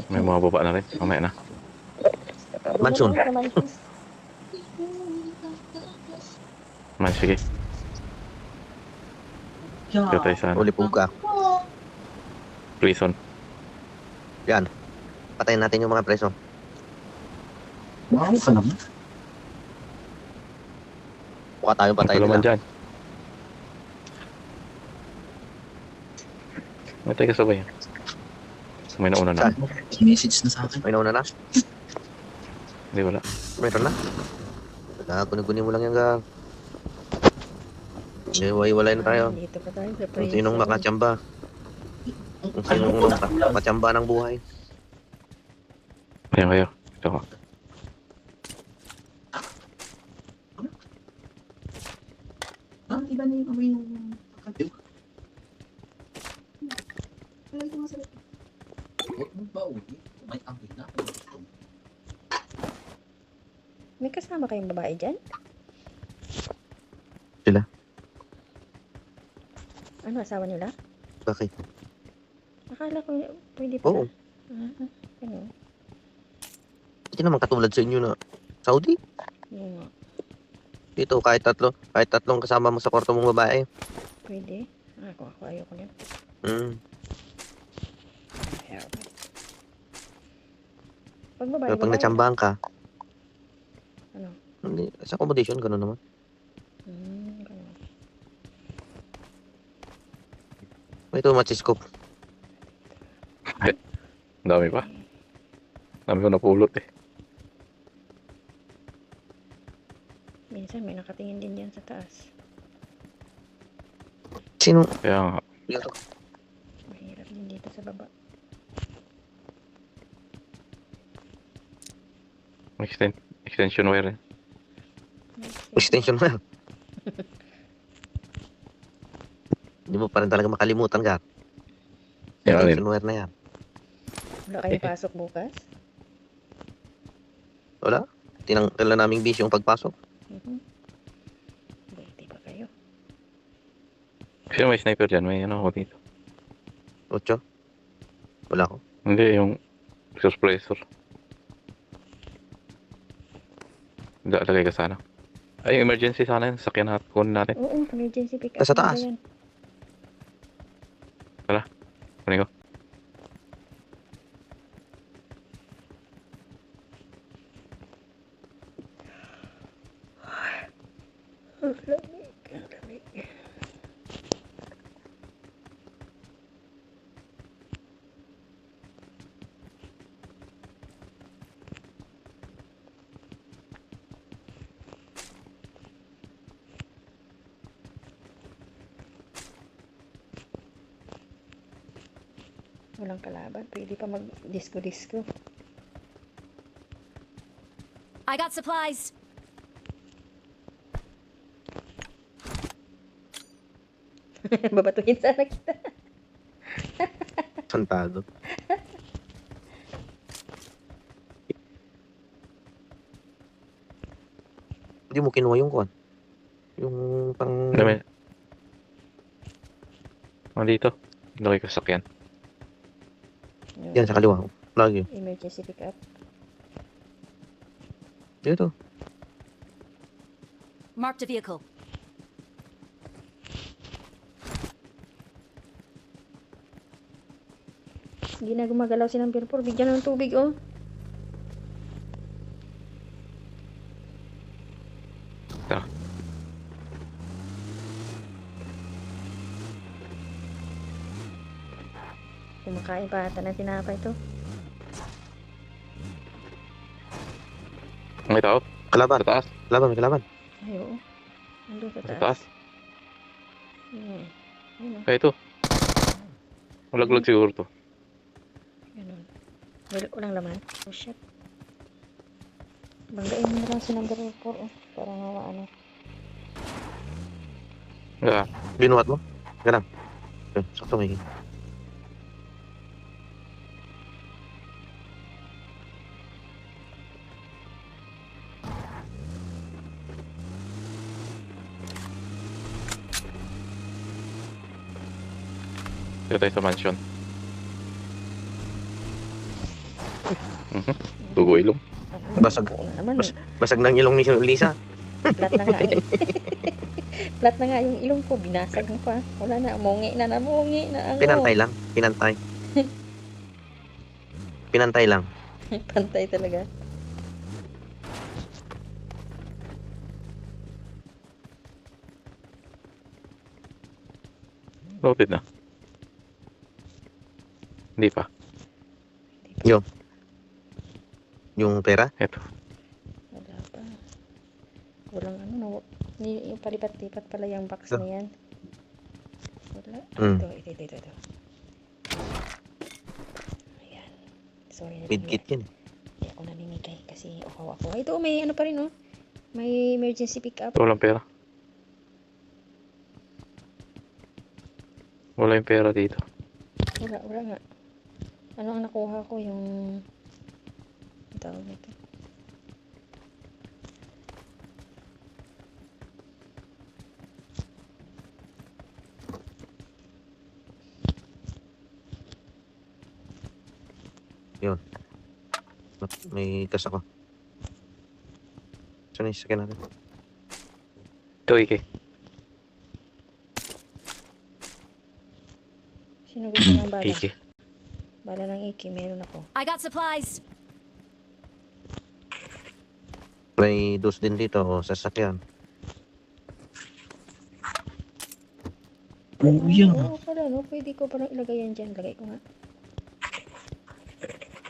May mga baba na rin. Mamaya na. Mansion. Man, sige. Dito tayo sa ano. Uli puga. Prison. Yan. Patayin natin yung mga preso. Wow ka naman. Mukha tayong patay Ano naman nila. dyan? May tayo kasabay yan. May nauna na. Saan? Message na sa akin. May nauna na? Hindi, wala. Meron na? Wala, kunin mo lang yung gang. Iwalay na tayo. Dito pa tayo sa Kung sinong makachamba. Kung sinong unang makachamba ng buhay. Ayan kayo. Ito ko. Ah, iba na yung amoy ng kakadiw. Huwag mo ba uli? May amoy na. May kasama kayong babae dyan? Sila? Ano, asawa nila? Bakit? Akala ko pwede pa. Oo. Ano? Hindi naman katulad sa inyo na Saudi. Yun nga. Dito, kahit tatlong kasama mo sa kwarto mong babae. Pwede. Ako ayoko niyan. Ayaw. Pag babae, Pero pag babae. natsambahan ka, Ano? hindi, sa accommodation, gano'n naman. Ganun. Ito, machiskop. Ang dami pa. Dami ko napulot eh. Minsan may nakatingin din dyan sa taas. Sino? Kaya nga. Dito. Mahirap din dito sa baba. Extension wire eh. Extension mo yan. Hindi mo pa rin talaga makalimutan ka. Yan, Extension wire na yan. Wala kayong pasok bukas? Wala? Tinanggal na naming bis yung pagpasok. Buti pa kayo. Sino may sniper dyan? May ano ako dito. 8. Wala ko. Hindi, yung suppressor. Lagay ka sana. Ay, yung emergency sana yun. Sakyan natin. Kunin natin. Oo, emergency pick up. Nasa taas. Yan. Kunin ko. Ang lamig, ang lamig. Walang kalaban. Pwede pa mag-disco-disco. I got supplies. Babatuhin sana kita. Santado. Hindi mo kinuha yung kuwan. Yung pang... Dami. Dito. Lagay ko sa sakyan. Yan, sa kaliwa. Lagi. Emergency pick up. Dito. Marked a vehicle. Hindi na gumagalaw si number 4. Bigyan ng tubig, oh. Tara. Kumakain pa ata ng tinapay to. May tao. Kalaban. Sa taas. Kalaban, may kalaban. Ay, oo. Nandun sa Sa taas. taas. Ayun, oh. Ay, ito. Malaglag siguro to. Ganun. Walang laman. Oh, shit. Banggain mo na lang si number 4, oh. Para ano. Yeah. Binuhat mo? Ganun. Okay, sakto may... Dito tayo sa mansion. Dugo ilong. Basag. Oo naman. Basag ng ilong ni Lisa. Flat na nga eh. Flat na nga yung ilong ko. Binasag mo pa. Wala na. Mungi na. Namungi na ako. Pinantay lang. Pinantay. Pinantay lang. Pantay talaga. Loaded na. Hindi pa. Yung pera. Eto. Wala pa. Walang ano. No, yung palipat-lipat pala yung box So, na yan. Wala. Mm. Ito. Ayan. Sorry na lang. Midkit yan. Hindi ako naninigay kasi ako. Ito may ano pa rin oh. May emergency pickup. Walang pera. Wala yung pera dito. Wala nga. Ano ang nakuha ko yung tawag nito. May gas ako. Saan yung sasakyan natin? Ito, Ike. Sino gusto ng bala? Ike. Bala ng Iki, meron ako. I got supplies. May dos din dito o sasakyan. Oo pala no, pwede ko parang ilagay yan dyan. Lagay ko nga.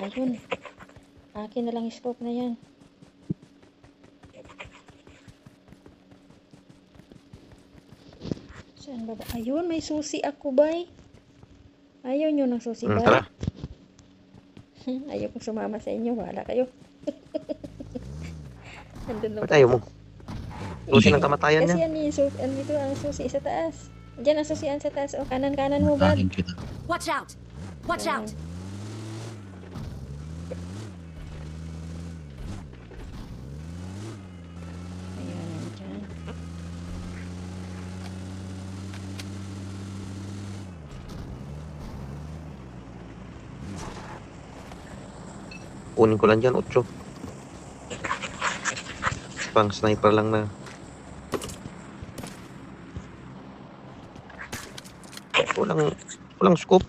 Ayun. Akin na lang yung scope na yan. Saan ba? Ayun, may susi ako, bay. Ayaw nyo ng susi, bay. Tara. Ayaw kong sumama sa inyo. Wala kayo. Andun lang. Ba't ayaw mo? Susi ng kamatayan Kasi niya. yan yung susi. Andito ang susi sa taas. Diyan ang susian sa taas. O, kanan-kanan mo, Brad. Watch out. Watch out. Ayan, nandyan. Kunin ko lang dyan, 8. Pang sniper lang na. Walang scope.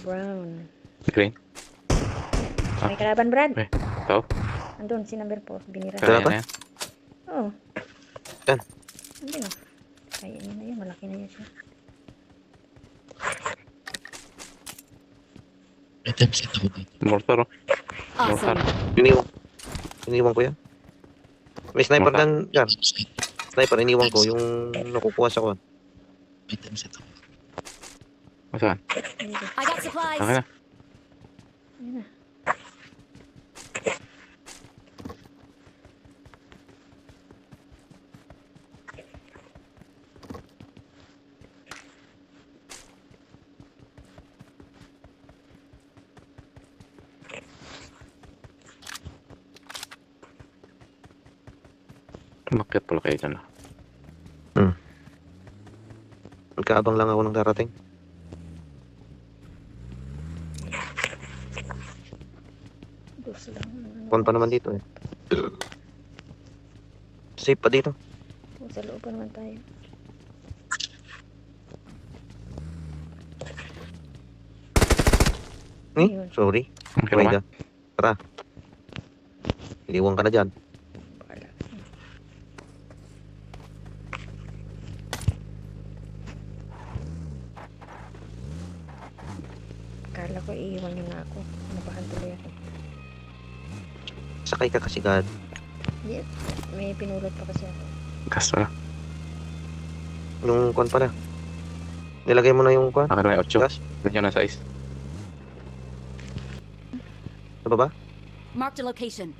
Brown. Green. May kalaban, Brad. Ito. Andun, si number 4. Binira. Kaya Kaya ba? na yan. Oo. Yan. Andun o. Kaya niya na yun. Malaki na yun siya. Mortar, oh. Mortar. Awesome. Iniwan ko yan. May sniper Maka. lang yan. Sniper, iniwan ko. Yung nakukuha sa kuwan. Saan? Dito. I got supplies. Okay na. Ayun na. Umakyat pala kayo dyan. Magkaabang lang ako ng darating. Dos lang. Ano. Kuwan pa naman dito eh. Safe pa dito. O, sa loob pa naman tayo. Ayun. Sorry. Okay Wait naman. Tara. Iliwan ka na dyan. Bala. Akala ko iiwan niyo na ako. Nabahan tuloy ako. Sakay ka kasi God. Yes. May pinulot pa kasi ako. Gas na. Yung kuwan pala. Nilagay mo na yung kuwan. Akin na yung 8. Gas. Ganyan na size. Sa baba? Marked a location.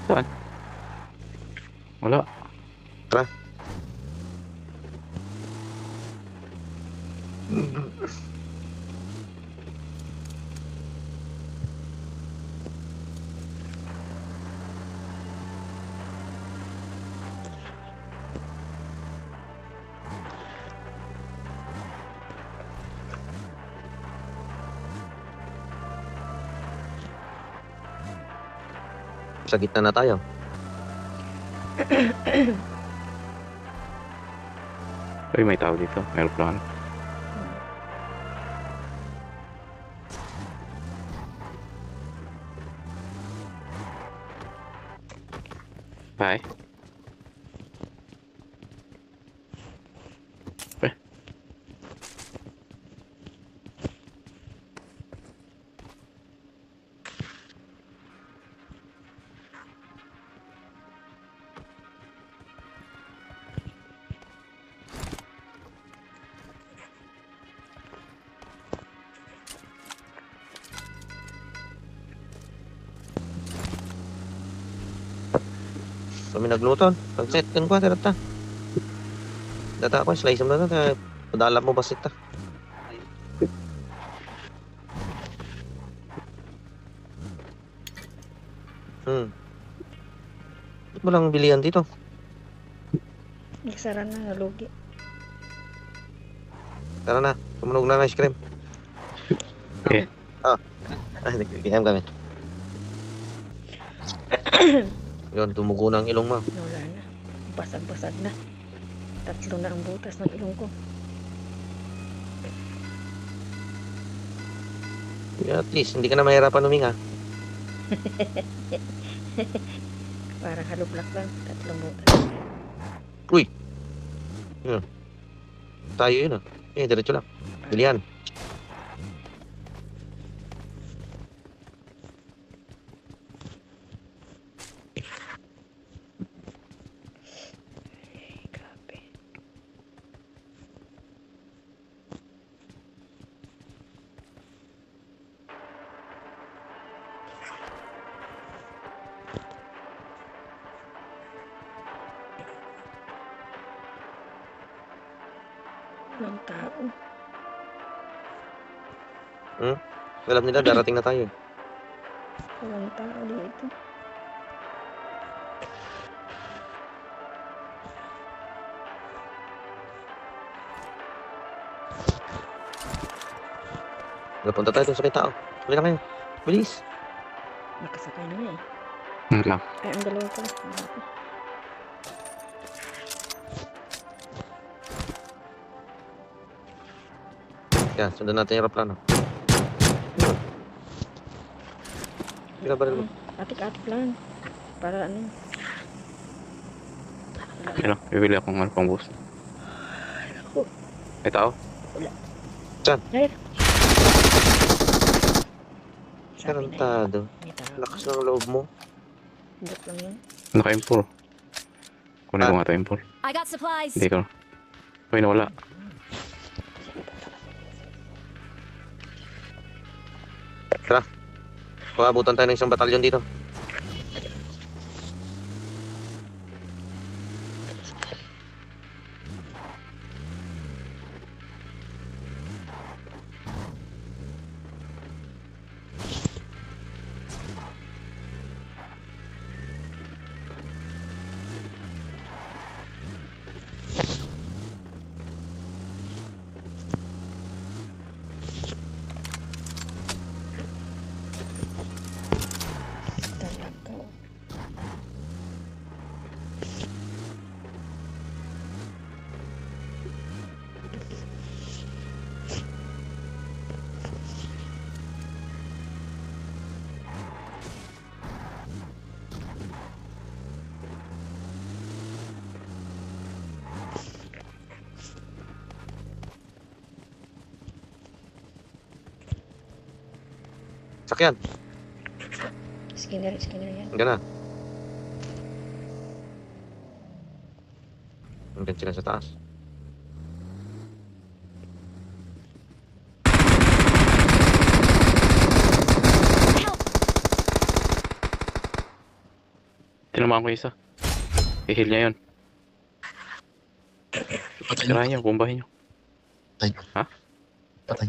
Saan? Wala. Tara. Sa gitna na tayo. Uy, may tao dito. May aeroplano. Bye. Eh. Kami nagluto. Pagset, kan ko, tirata. Data ako, slice mo na ito. Padalap mo basit ta. Ba't mo lang bilihan dito? Nagsara na, nalugi. Tara na, tumunog na ng ice cream. Okay. Ay, nag-PM kami. Yun, tumugo na ang ilong mo. Wala na. Basag-basag na. 3 na ang butas ng ilong ko. Yeah, at least, hindi ka na mahirapan huminga. Parang halublak lang. 3 butas. Tayo yun ah. Diretso lang. Bilihan. Grabe. Walang tao. Alam nila, darating na tayo. Walang tao dito. Napunta tayo dun sa kay tao. Huli na kayo. Bilis. Nakasakay na nga eh. Lang. Ay, ang dalawa pala. Yan, sundan natin yung aeroplano. Hindi ba rin mo? Atik-atik lang. Para ano. Okay lang. Bibili akong ano pang boost. May tao? Ay! Sabi na yun. Karantado. May tao. Lakas ng loob mo. Bot lang yun. Naka-M4. Kunin ko nga ito M4. I got supplies. Hindi ko. Uy, nawala. Tara. Paabutan tayo ng isang batalyon dito. Talaga. Sakyan. Skinner yan. Hanggang na. Hanggang sila sa taas. Help! Tinamaan ko isa. I-heal niya yun. Patay. Sirahan niyo, bombahin niyo. Patay. Ha? Patay.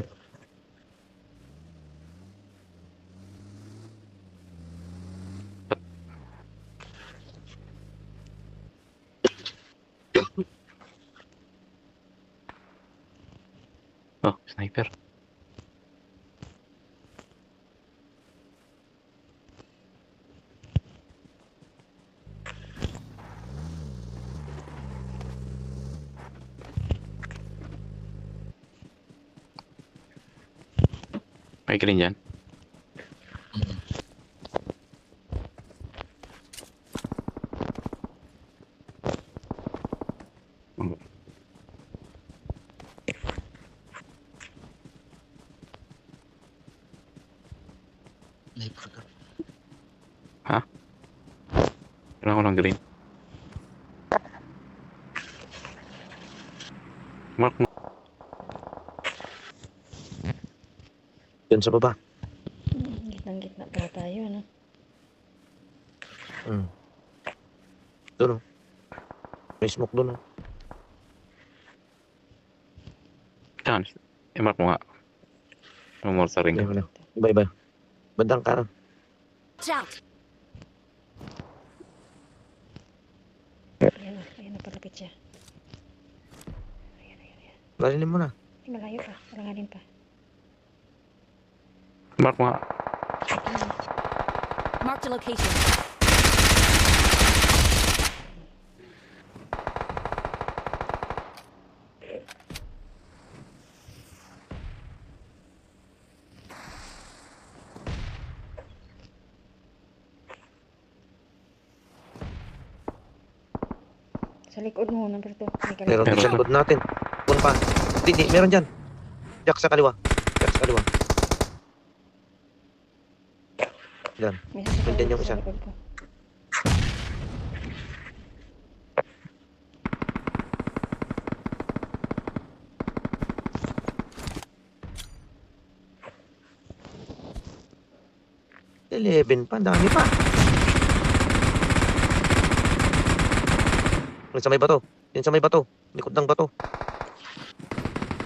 Oh, sniper. May green yan. Sniper ka. Kailangan ko ng green. Mark mo. Yun sa baba. Gitnang-gitna pala tayo, ano? Doon oh. May smoke doon oh. Yan. I-mark mo nga. Lumor sa ring. Wala. Iba. Bandang kanan. Watch out! Ayan na palapit siya. Ayan. Lalinin mo na. Ay, malayo pa. Walanganin pa. Mark mo nga. Marked a location. Sa likod mo, number 2. Meron din sa likod natin. Doon pa. Hindi, meron dyan. Jack sa kaliwa. Jack sa kaliwa. Nandyan yung isa. Eleven pa, dami pa. Yun sa may bato. Yun sa may bato. Likod ng bato.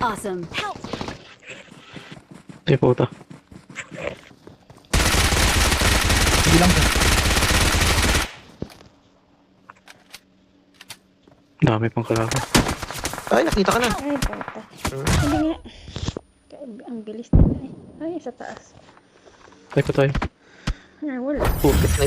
Awesome. Help! Ay, puta. Sige lang ka. Dami pang kalaban. Ay, nakita ka na. Ay, puta. Hmm. Hindi nga. Ang bilis nila eh. Ay, sa taas. Tayo pa tayo. Ah, wala. Sniper